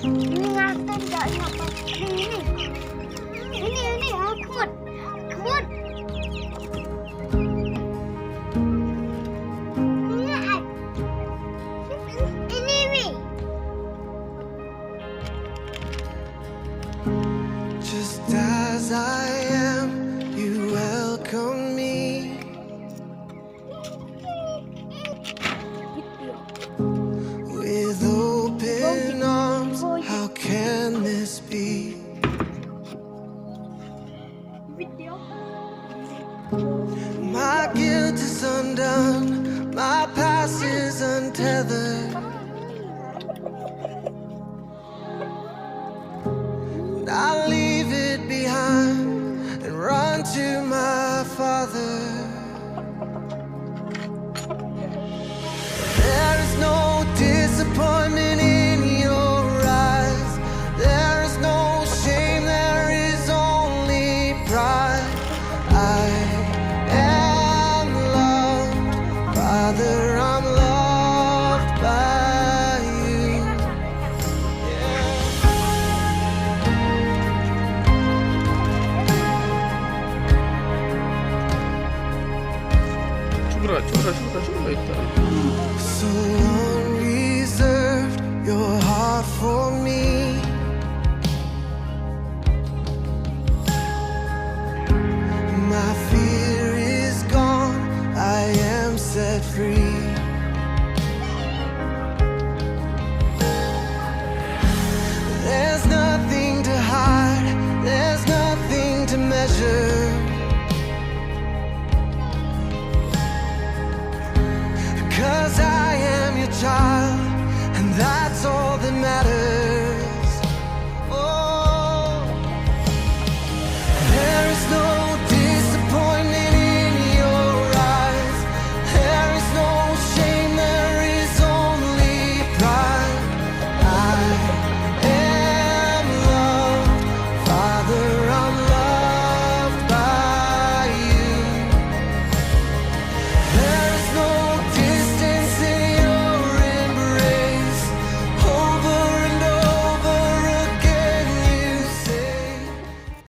Ingatan gak nyapa ini Ahmad Ahmad ini nih. Just as I am, you welcome me. With open arms, how can this be? My guilt is undone, my past is untethered. I'll leave it behind and run to my Father. There is no disappointment in your eyes. There is no shame, there is only pride. I am loved, Father, I'm loved by you. So unreserved, your heart for me. My fear is gone, I am set free. There's nothing to hide, there's nothing to measure.